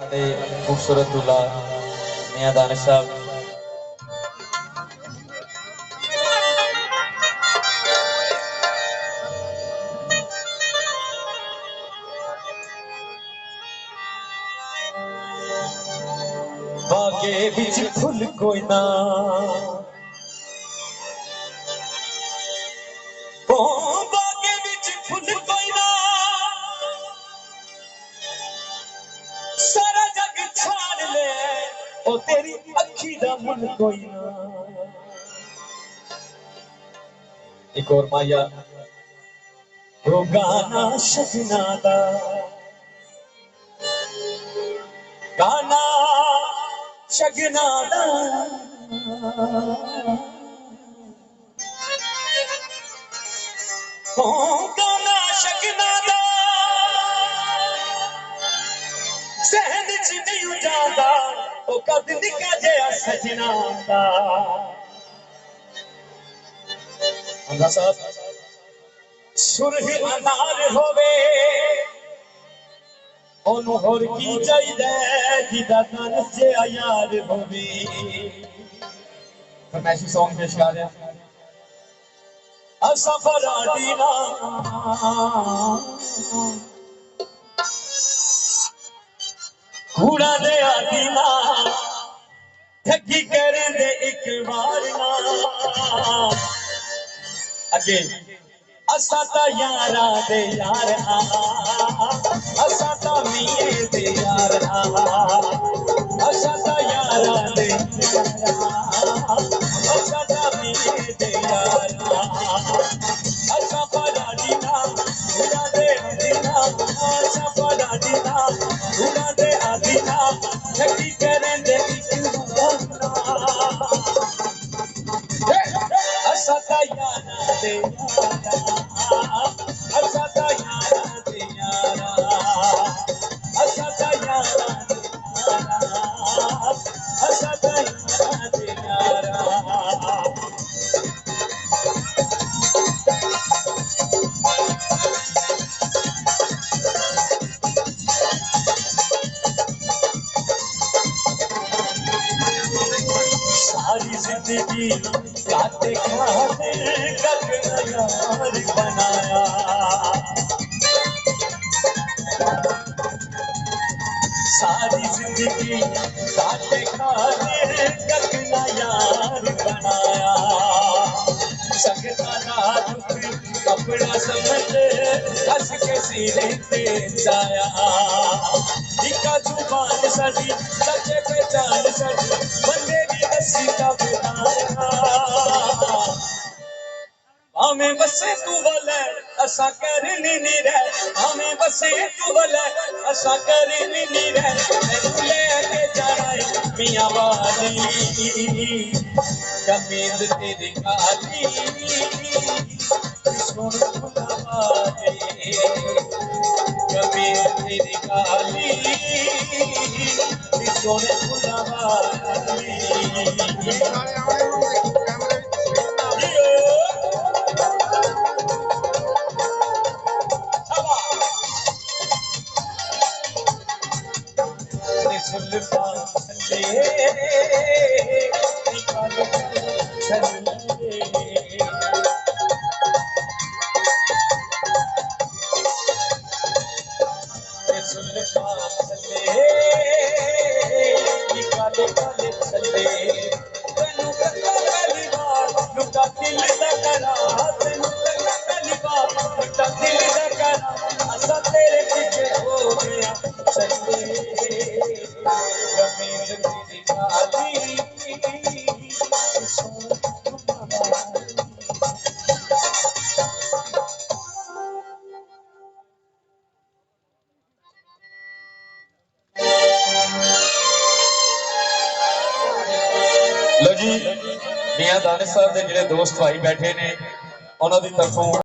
खूबसूरत दूल्हा मियां दानिश साहब बागे बिच फुल कोई ना बागे बिच फुल कोई ना सारा जग छाड़ ले ओ तेरी अखी दा मन कोई ना। एक और माया वो गाना शगना दा गाना शगना दा गाना शगना दा सहन च नहीं जाता ओ कद निका जया सजना दा। अंदा साहब सुरही अनार होवे ओनू होर की चाहिए जिदा तन से यार होवे। फरमाइशी सॉन्ग पेश कर रहे हैं असा फराडी ना कूड़ा दे आदि ना ठगी करें दे एक बार ना अगे असा ता यारा दे यार असा ता मिये दे यार असा ता यारा दे असा ता मिये दे यार असा फराडी ना उड़ा दे आदीना असा फराडी ना उड़ा दे आदीना ठगी करें दे एक बार ना असा ता यारा दे यारा असा ता यारा दे यारा असा ता यारा दे यारा असा ता यारा दे यारा। सारी जिंदगी काटे खाते कतना यार बनाया सारी जिंदगी काटे खाते कतना यार बनाया सकता ना दुख अपना समझ हंस के सीने पे जाया निका जुबान सड़ी सच्चे पहचान सड़ी बंदे की हंसी का बेदाया हमें बसे तू बोले असा करनी नहीं रह हमें बसे तू बोले असा करनी नहीं रह मैं लेके जाना है मियां वाली कमीज तेरी काली सुन फुलवारी कमीज तेरी काली सुन फुलवारी। लो जी मियां दानिश साहब के जिहड़े दोस्त भाई बैठे ने उन्होंने तरफों